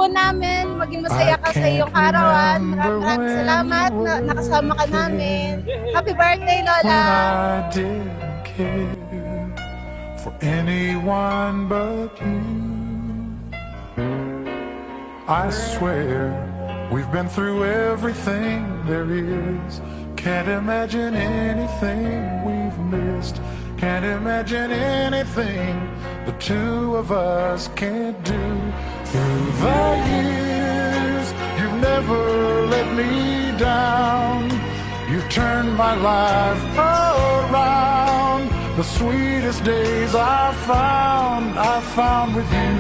po namin. Maging masaya ka sa iyong karawan. Maraming salamat na nakasama ka namin. Happy birthday, Lola! I didn't care for anyone but you. I swear we've been through everything there is. Can't imagine anything we've missed. Can't imagine anything the two of us can't do. Through the years, you've never let me down. You've turned my life around. The sweetest days I found with you.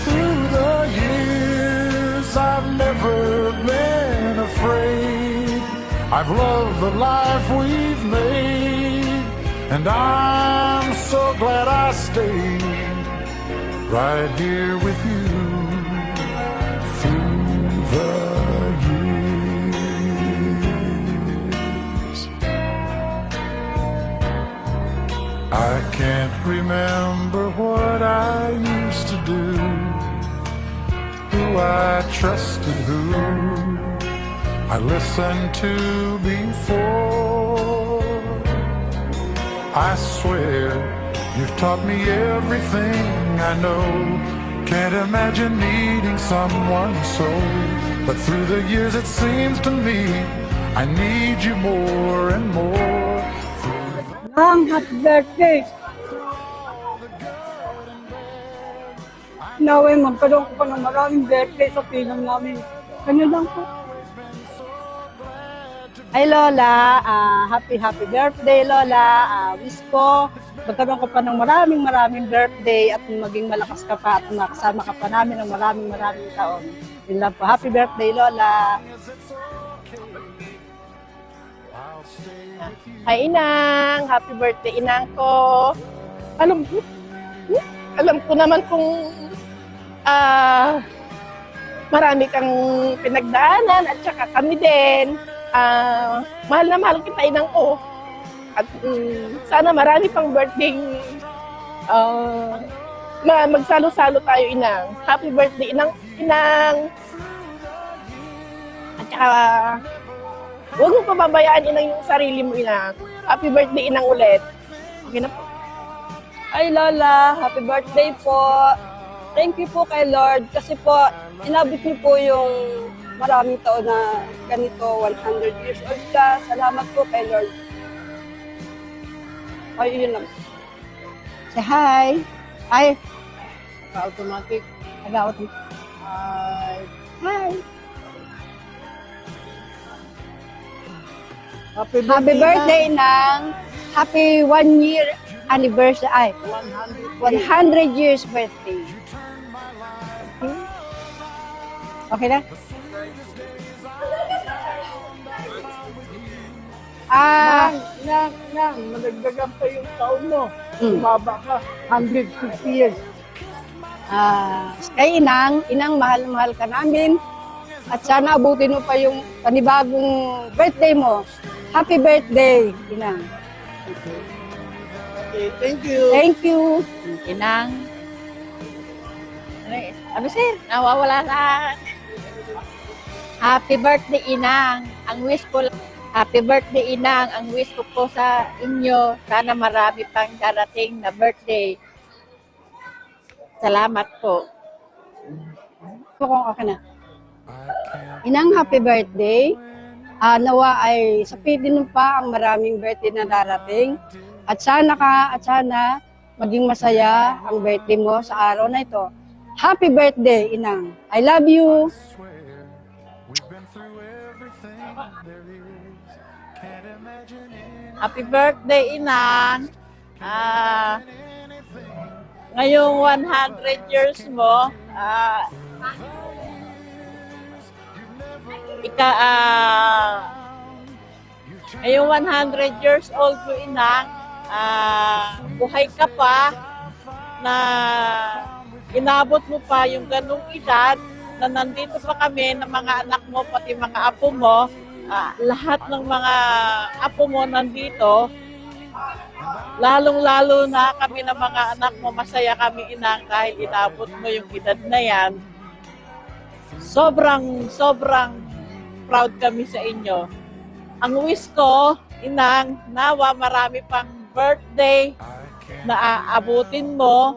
Through the years, I've never been afraid. I've loved the life we've made, and I'm so glad I stayed right here with you through the years. I can't remember what I used to do, who I trusted, who I listened to before. I swear you've taught me everything I know. Can't imagine needing someone so, but through the years it seems to me I need you more and more. Happy birthday! Naway, magkaroon ko pa ng maraming birthday sa pilang namin. Ganyan lang po. Ay Lola, happy birthday Lola. Wish ko magkaroon ko pa ng maraming birthday at maging malakas ka pa at makasama ka pa namin ng maraming taon. Yun lang po. Happy birthday Lola. Hi Inang, happy birthday Inang ko. Alam ko naman kung marami kang pinagdaanan at saka kami din. Mahal na mahal kita Inang ko. At sana marami pang birthday. Magsalo-salo tayo Inang. Happy birthday Inang. At saka huwag mo pababayaan Inang yung sarili mo Inang. Happy birthday Inang ulit. Okay na po. Ay Lola, happy birthday po. Thank you po kay Lord kasi po inabot niyo po yung maraming taon na ganito, 100 years old ka. Salamat po kay Lord. Ay, yun lang. Say hi. Hi. Automatic. Nag-automatic. Hi. Hi. Happy Birthday ng happy 1 year anniversary. Ay, 100 years birthday. Okay na? Madagdagan pa yung taon mo. Umaba ka. 150 years. Kay Inang, mahal na mahal ka namin. At sana abutin mo pa yung panibagong birthday mo. Happy birthday, Inang. Okay, thank you. Thank you. Inang. Ano sir? Nawawala na. Happy birthday Inang. Ang wish ko Happy birthday Inang. Ang wish ko po sa inyo, sana marami pang darating na birthday. Salamat po. Kung okay na. Inang, happy birthday. Nawa ay sapitin mo pa ang maraming birthday na darating. At sana maging masaya ang birthday mo sa araw na ito. Happy birthday, Inang. I love you. Happy birthday Inang. Ngayong 100 years mo, ngayong 100 years old mo Inang, buhay ka pa na inabot mo pa yung ganung edad na nandito pa kami ng mga anak mo, pati mga apo mo, lahat ng mga apo mo nandito, lalong-lalo na kami ng mga anak mo, masaya kami Inang dahil inabot mo yung edad na yan. sobrang proud kami sa inyo. Ang wish ko, Inang, nawa marami pang birthday na aabutin mo.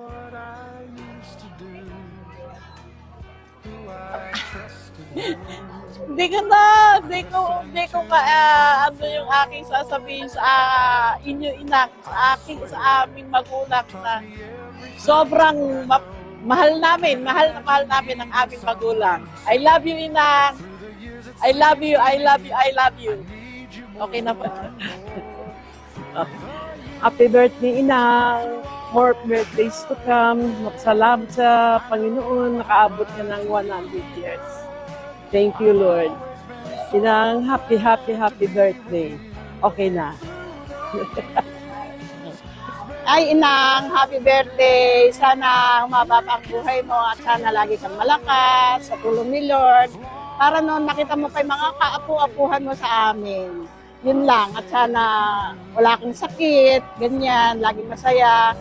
Hindi ko ano yung aking sasabihin sa inyo, Inang, sa aming magulang na sobrang mahal namin ang aming magulang. I love you, Inang. I love you. Okay na ba? Happy birthday, Inang. More birthdays to come. Salamat sa Panginoon. Nakaabot ka ng 100 years. Thank you, Lord. Inang, happy birthday. Okay na. Ay, Inang, happy birthday. Sana humaba pa ang buhay mo at sana lagi kang malakas sa tulong ni Lord. Para noon makita mo pa yung mga kaapu-apuhan mo sa amin. Yun lang. At sana wala kang sakit, ganyan, laging masaya.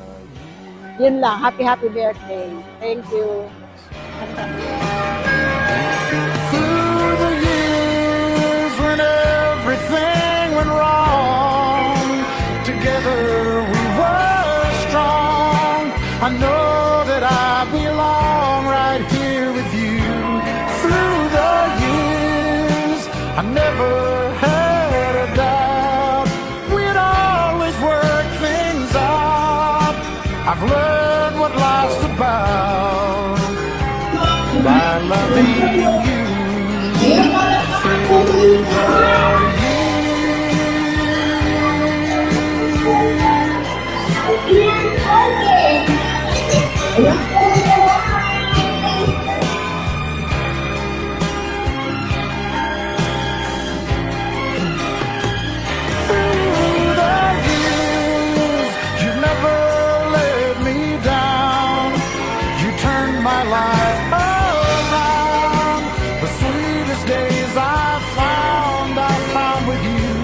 Yun lang. Happy birthday. Thank you. Through the years when everything went wrong, together we were strong. I know that I belong right here with you. Through the years, I never had a doubt. We'd always work things out. I've learned what life's about by loving you through the years. Through the years, you've never let me down. You turned my life around. The sweetest days I found with you.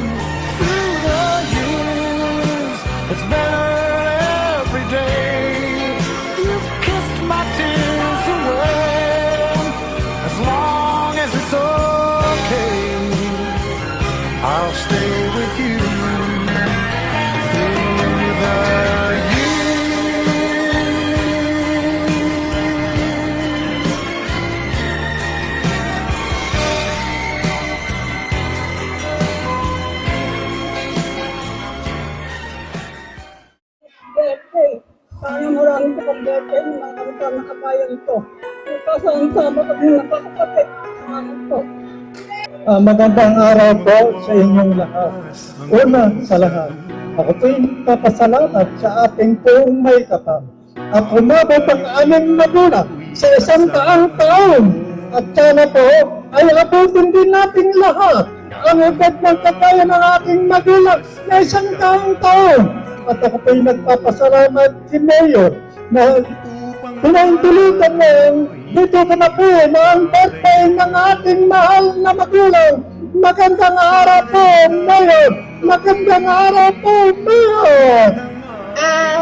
Through the years, it's better every day. You've kissed my tears away. As long as it's okay, I'll stay with you. Through the birthday. Sana maraming pang birthday ng mga kamag-anak kabayan ito. Kasama kami nakakapatid. Salamat po. Magandang araw po sa inyong lahat. Una sa lahat, ako po'y papasalamat sa ating poong may kapal at umabot ang aming magulang sa 100 taon. At sana po ay abutin din natin lahat ang edad ng kagaya ng aking magulang na 100 taon. At ako po'y nagpapasalamat si Mayor na pinaintulutan mo dito ko na po na ang birthday ng ating mahal na magulang. Magandang araw po, Mayor! Magandang araw po, Mayor!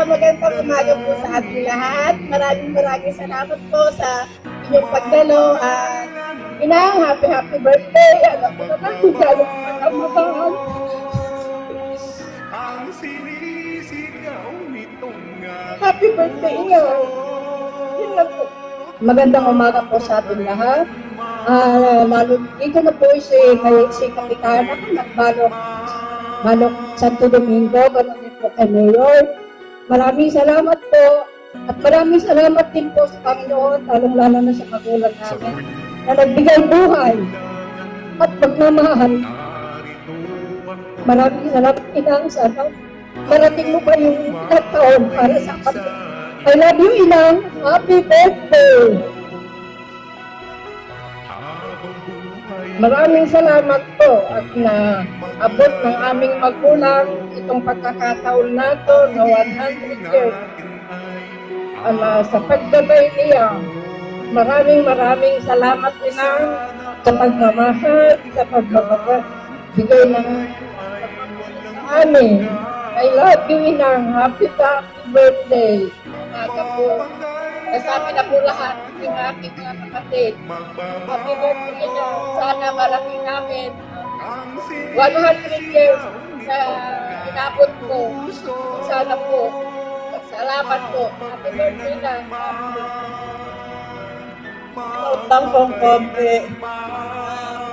Magandang umaga po sa ating lahat. Maraming salamat po sa inyong pagdalo. Inang, happy birthday. Alam ko naman kung gaano ko magmamahal. Happy birthday, Inang. Yun lang po. Magandang umaga po sa ating lahat. Lalo dito na po si Kapitana ng Balok Santo Domingo, ganoon din po kay Mayor. Maraming salamat po at maraming salamat din po sa Panginoon, lalong-lalo na sa magulang namin na nagbigay buhay at pagmamahal. Maraming salamat, Inang. Sana marating mo pa yung taon para sa kapatid. I love you, Inang. Happy birthday! Maraming salamat po at na abot ng aming magulang itong pagkakataon na to na 100 years sa pagbabay niya. Maraming salamat Inang sa pagmamahal, sa pagbabigay ng amin. I love you, Inang. Happy birthday. Aga po. Kasama na po lahat ng aking mga kapatid. Happy birthday na. Sana marating namin 100 years na inabot ko. Sana po. Salamat po. Happy birthday na. Utang pong konti.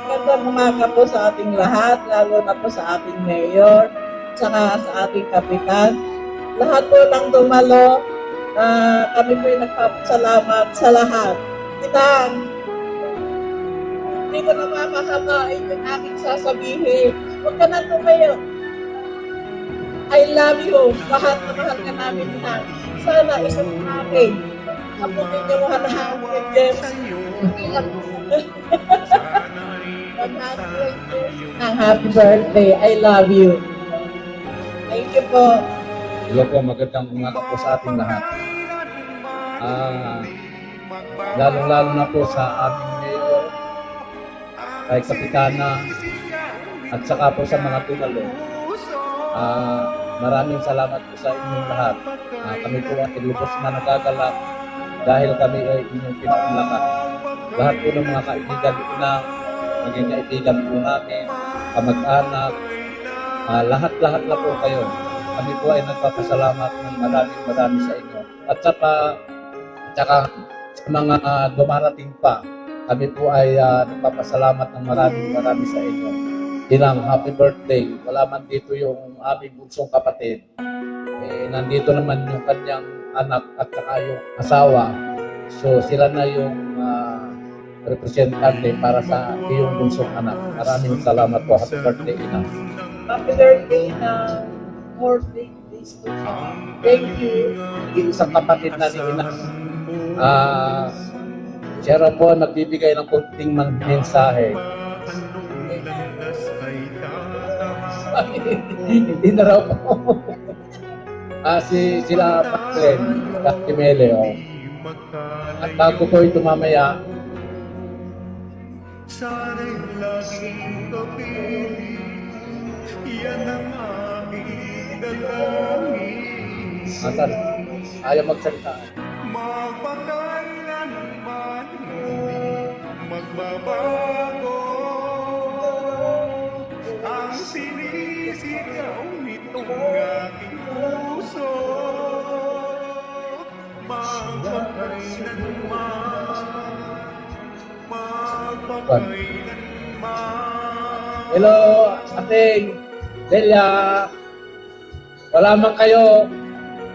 Magandang umaga po sa ating lahat, lalo na po sa ating mayor, saka sa ating kapitan. Lahat po ng dumalo, kami po yung nagpapasalamat sa lahat. Kitang, hindi ko na mamahabain yung aking sasabihin. Huwag ka na tumayo. I love you. Mahal na mahal ka namin na. Sana isang namin. Abutin niyo 100 years. Hindi lang. 100 years. Ang happy birthday. I love you. Thank you po. Hello po, magandang umaga po sa ating lahat. Lalong-lalo na po sa aming mayor, kay Kapitana, at saka po sa mga tunalo. Maraming salamat po sa inyong lahat. Kami po ay lubos na nagagalak dahil kami ay inyong pinaunlakan. Lahat po ng mga kaibigan na maging kaibigan po namin, kamag-anak, lahat-lahat na po kayo. Kami po ay nagpapasalamat ng maraming sa inyo. At saka sa mga dumarating pa, kami po ay nagpapasalamat ng maraming sa inyo. Bilang happy birthday, wala man dito yung aming bunsong kapatid. Nandito naman yung kanyang anak at saka yung asawa. So sila na yung representante para sa iyong bunsong anak. Maraming salamat po. Happy birthday, Ina. Happy birthday na more days to come. Thank you. Yung isang kapatid na ni Ina, siya raw po nagbibigay ng konting mensahe. Hindi na raw po. Sila Paclen, Kakimele. At bago ko ito mamaya, Sana'y laging kapiling, yan ang aming dalangin. asan? Ayaw magsalita. Magpakailanman magbabago ang sinisigaw nitong aking puso. Hello, ating Delia. Wala man kayo.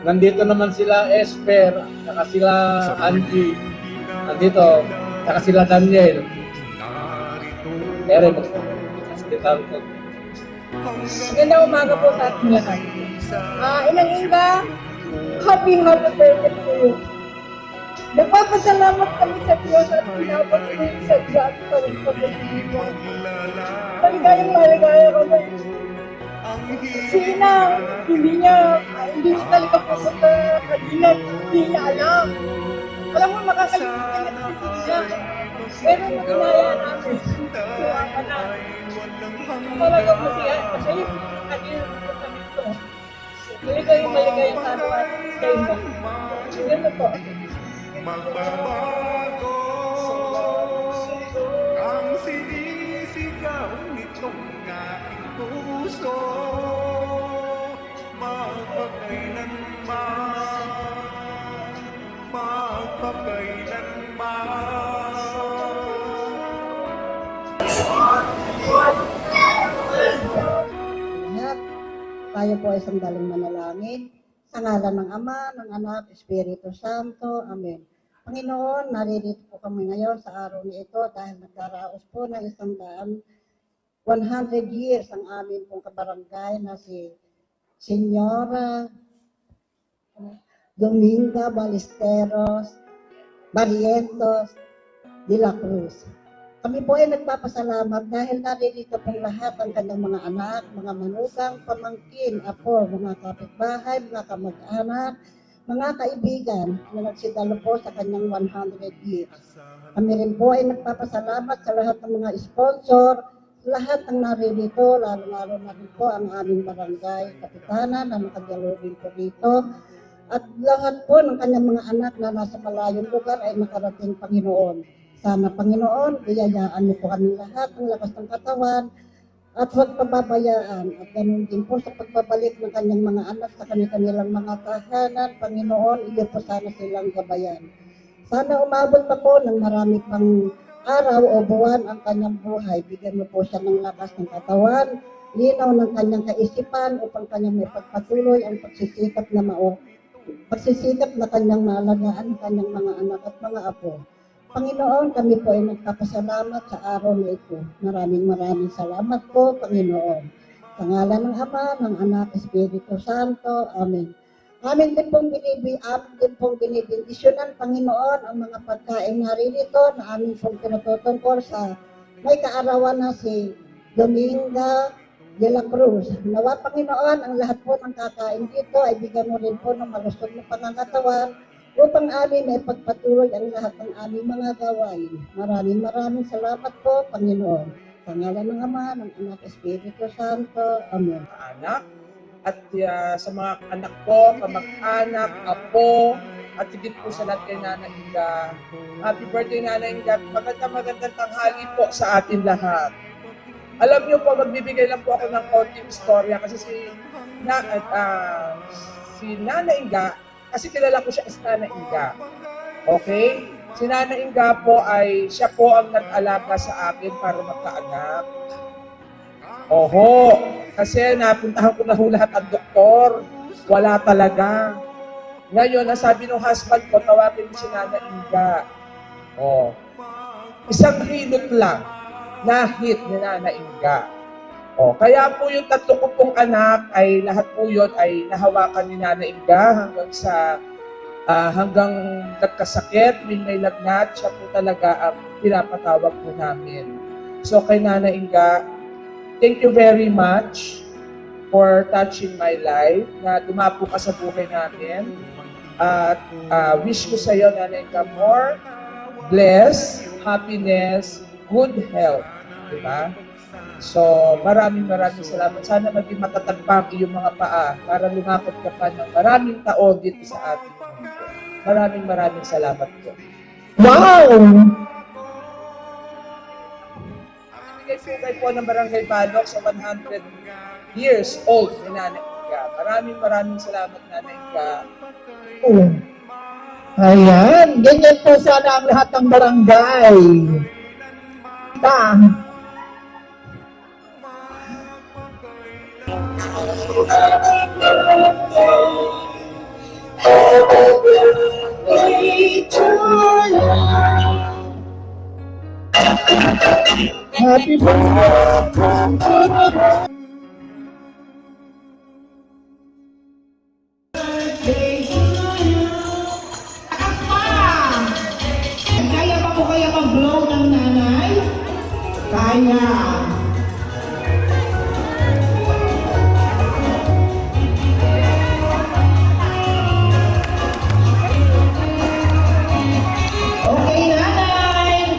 Nandito naman sila Esper, saka sila Angie. Nandito, saka sila Daniel. Ere, magsalita ko. Magandang umaga po sa ating lahat. Inang Inga, happy birthday to you. Nagpapasalamat kami sa Diyos at pinabot ko yung sa Diyos sa pagkakas. Maligayang kami. Sinang, hindi siya talaga pupunta kanina, hindi niya alam. Alam mo, makakalimutan na siya. Pero maginaya namin. Kaya ka na. Talagang masaya yung kanina kami ito. Maligayang sana at kayo mo. Ganun po. Magbabago ang sinisigaw nitong aking puso. Lahat, tayo po ay sandaling manalangin. Sa ngalan ng Ama, ng Anak, Espiritu Santo. Amen. Panginoon, naririto po kami ngayon sa araw na ito dahil nagdaraos po ng 100 years ang amin pong kabarangay na si Senyora Dominga Ballesteros Barrientos de la Cruz. Kami po ay nagpapasalamat dahil naririto pong lahat ang kanyang mga anak, mga manugang, pamangkin, apo, mga kapitbahay, mga kamag-anak, mga kaibigan na nagsidalo po sa kanyang 100 years. Kami rin po ay nagpapasalamat sa lahat ng mga sponsor, lahat ng naririto, lalo-lalo na rin po ang aming barangay kapitana na nakadalo rin po dito. At lahat po ng kanyang mga anak na nasa malayong lugar ay makarating, Panginoon. Sana, Panginoon, biyayaan mo po kami lahat ng lakas ng katawan at huwag pababayaan. At ganun din po sa pagbabalik ng kanyang mga anak sa kanilang mga tahanan, Panginoon, iyo po sana silang gabayan. Sana umabot pa po ng marami pang araw o buwan ang kanyang buhay. Bigyan mo po siya ng lakas ng katawan, linaw ng kanyang kaisipan upang kanyang may pagpatuloy ang pagsisikap na kanyang maalagaan ang kanyang mga anak at mga apo. Panginoon, kami po ay nagpapasalamat sa araw na ito. Maraming salamat po, Panginoon. Sa ngalan ng Ama, ng Anak, Espiritu Santo. Amen. Amin din pong binibindisyonan, Panginoon, ang mga pagkain naririto na amin pong tinututungkol sa may kaarawan na si Dominga de la Cruz. Nawa, Panginoon, ang lahat po ng kakain dito ay bigyan mo rin po ng malusog na pangangatawan upang amin ay pagpatuloy ang lahat ng aming mga gawain. Maraming salamat po, Panginoon. Sa ngalan ng Ama, ng Anak, Espiritu Santo. Amen. Anak at sa mga anak ko, kamag-anak, apo, at higit po sa lahat kay Nana Inga. Happy birthday, Nana Inga. Magandang tanghali po sa atin lahat. Alam niyo po, magbibigay lang po ako ng konting istorya kasi si Nana Inga, kasi kilala ko siya as Nana Inga. Okay? Si Nana Inga po siya po ang nag-alaga sa akin para magkaanak. Oho, kasi napuntahan ko na lahat ang doktor. Wala talaga. Ngayon, nasabi ng husband ko, tawagin mo si Nana Inga. Oh. Isang hilot lang na hit ni Nana Inga. Oh, kaya po yung 3 ko pong anak ay lahat po yun ay nahawakan ni Nana Inga hanggang nagkasakit, may lagnat, siya po talaga ang pinapatawag po namin. So kay Nana Inga, thank you very much for touching my life, na dumapo ka sa buhay namin. At wish ko sa iyo, Nana Inga, more bless, happiness, good health. Diba? So, maraming salamat. Sana maging matatag pa ang iyong mga paa para lumakot ka pa ng maraming taon dito sa ating mundo. Maraming salamat po. Wow! Bigay sugay po ng Barangay Balok sa 100 years old ni Nana Inga. Maraming salamat, Nana Inga. Oh. Ayan, ganyan po sana ang lahat ng barangay. Happy birthday. Kaya pa po kaya mag-blow ng nanay? Kaya. Okay, nanay.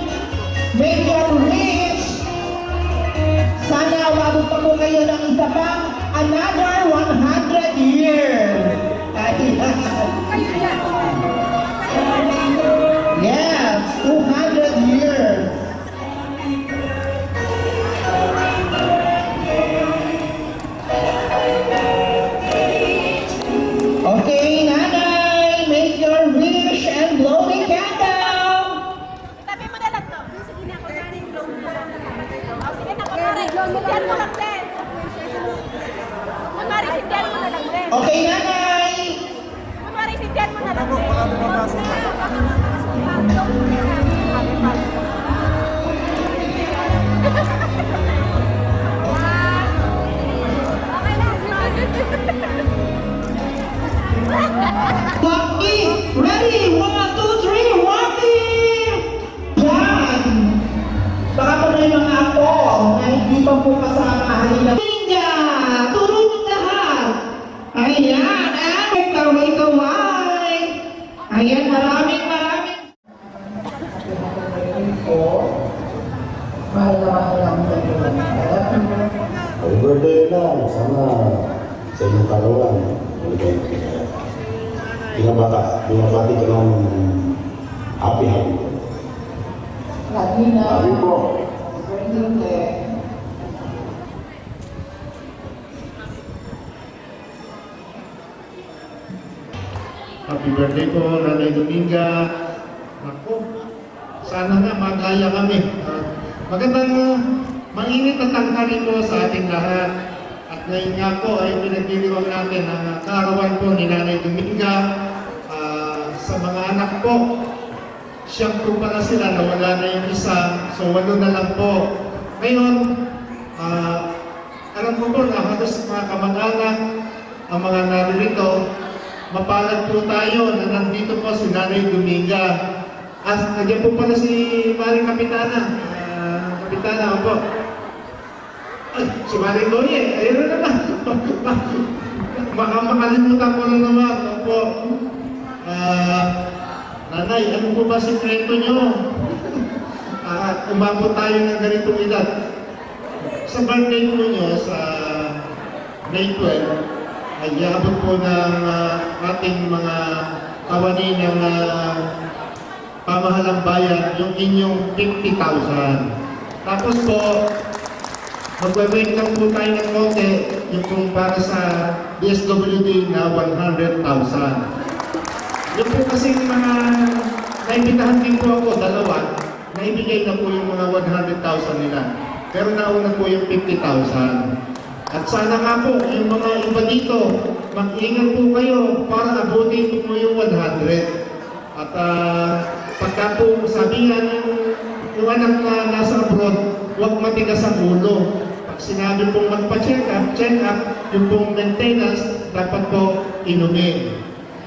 Make your wish. Sana umabot pa po kayo ng isa pang another 100 years. Yes, 200 years. Okay, nanay, make your wish and blow the candle. Tabi mo na lang to. Sige na, kunwari blow mo lang. Sige na, kunwari. Sindihan mo lang din. Kunwari, sindihan mo na lang din. Okay, nanay. Kunwari, sindihan mo na lang din. Rocky, ready? 1, 2, 3, Rocky! Yan! Baka po na yung mga ako na hindi pa po kasama halina. Ninja! Turo mo lahat! Ayan! Kaway! Ayan, maraming! Happy birthday na, sana sa inyong kaluan. binabati ko ng happy. Happy po. Happy birthday po, Nanay Dominga. Ako, sana nga magaya kami. Magandang mainit na tanghali po sa ating lahat. At ngayon nga po ay pinagdiriwang natin ang kaarawan po ni Nanay Dominga. Sa mga anak po, siyam po pala sila, nawala na yung isa. So 8 na lang po. Ngayon, alam ko po na halos mga kamag-anak, ang mga naririto, mapalad po tayo na nandito po si Nanay Dominga. Nandiyan po pala si Maring Kapitana. Kapitana, opo. Ay, si Maring Doye, ayun na naman. Baka makalimutan ko na naman. Opo. Nanay, ano po ba sikreto nyo? Umabot tayo ng ganitong edad. Sa birthday po nyo, sa May 12, ay iabot po ng ating mga kawani ng pamahalang bayan yung inyong 50,000. Tapos po, magwe-wait lang po tayo ng konti yung kung para sa DSWD na 100,000. Yung po kasi mga naibitahan din po ako, 2, naibigay na po yung mga 100,000 nila. Pero nauna po yung 50,000. At sana nga po, yung mga iba dito, mag-ingat po kayo para abutin po yung 100. At pagka po sabihan yung anak na nasa abroad, huwag matigas ang ulo. Pag sinabi pong magpa-check up, yung pong maintenance, dapat po inumin.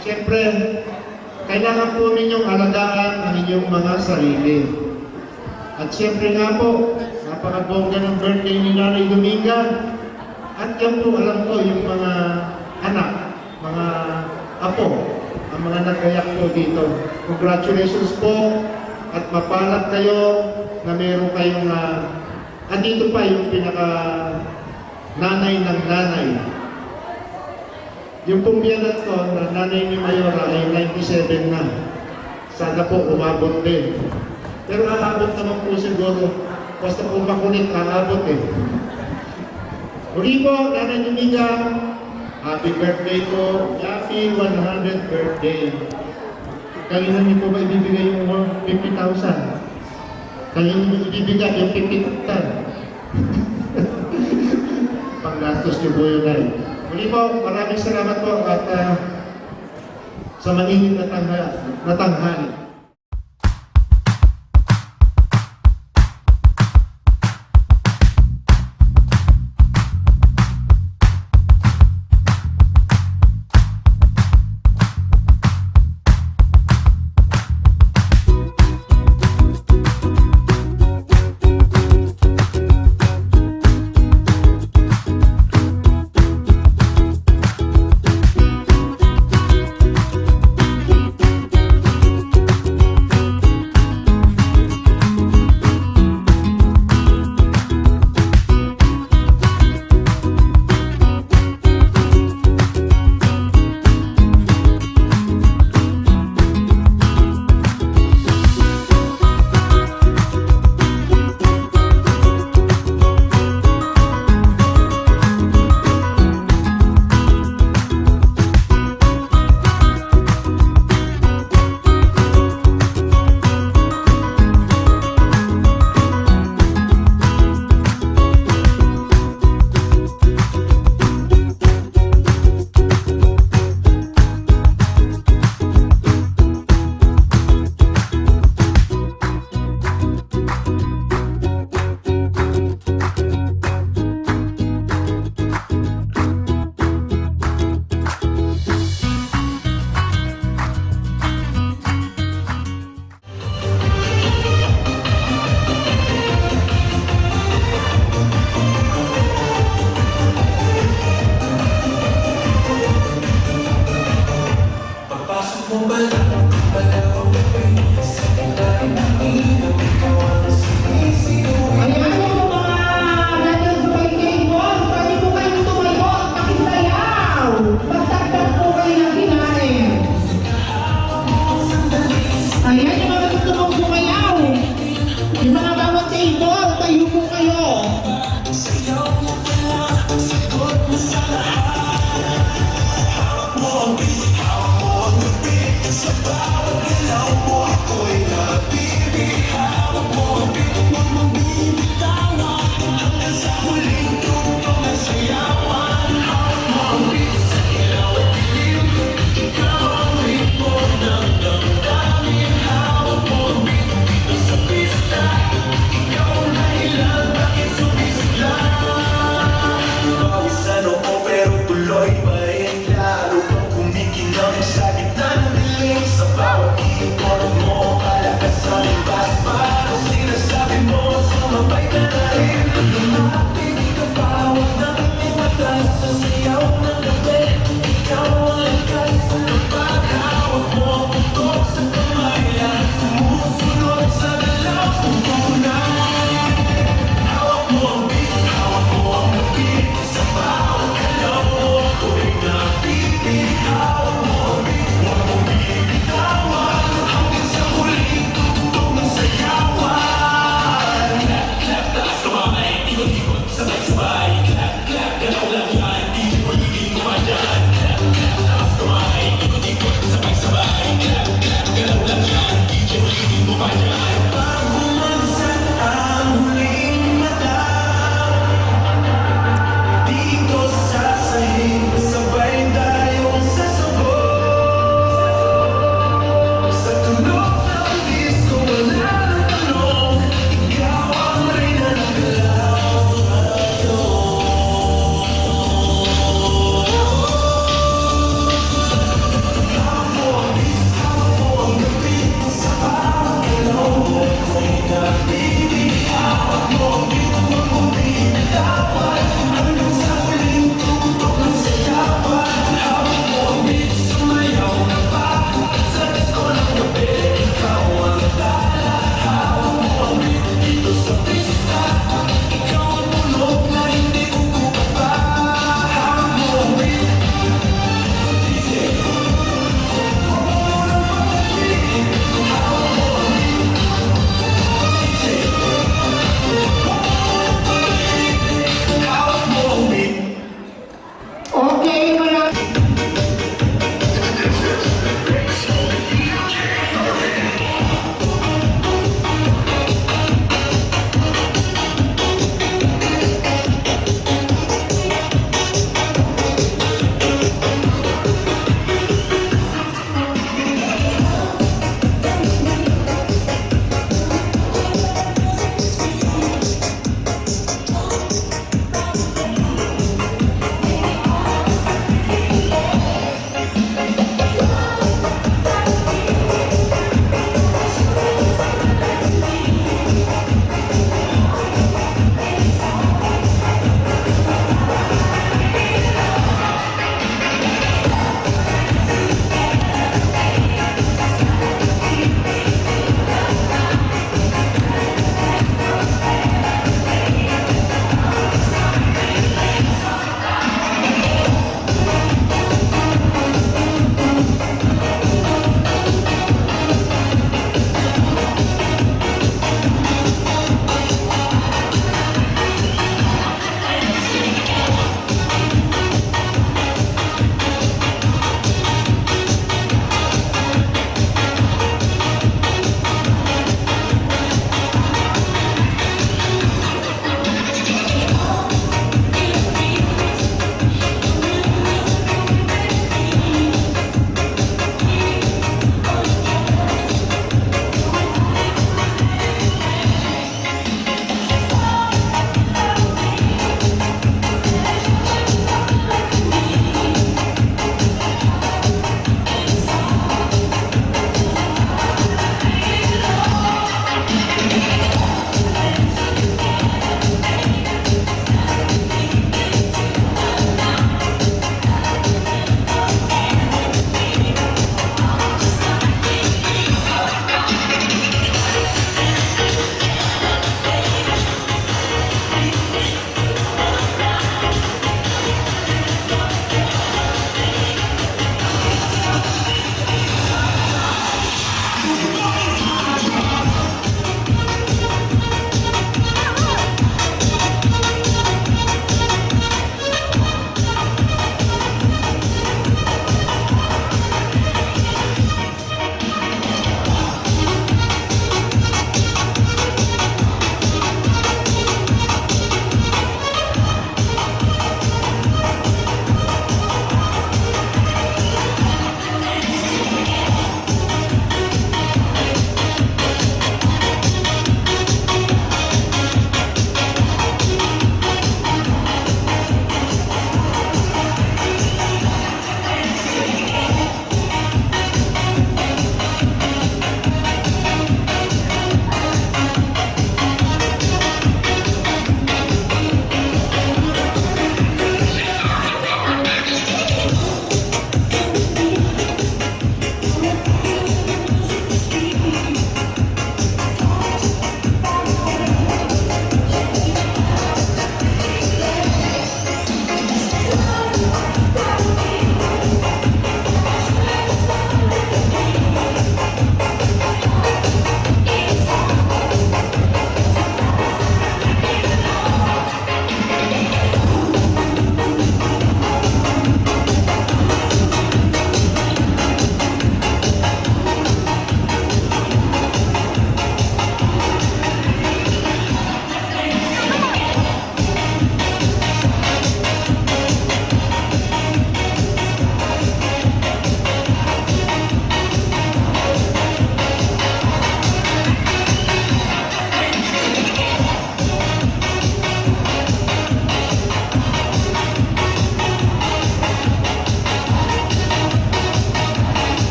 Siyempre, kailangan po ninyong alagaan ang inyong mga sarili. At siyempre nga po, napakabongga ng birthday ni Nanay Dominga. At yan po, alam ko, yung mga anak, mga apo, ang mga nagayak po dito. Congratulations po at mapalad kayo na meron kayong andito pa yung pinaka nanay ng nanay. Yung pong biyanan ko, na nanay ni Mayora ay 97 na. Sana po umabot din. Pero aabot naman po siguro. Basta po makulit, aabot eh. Muli po, Nanay Dominga, happy birthday po. Happy 100th birthday. Kailan niyo po ba ibibigay yung 50,000? Kailan niyo ibibigay yung 50,000? Panggastos niyo po yun ay. Muli po, maraming salamat po at sa mainit na tanghali.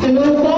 Hello po.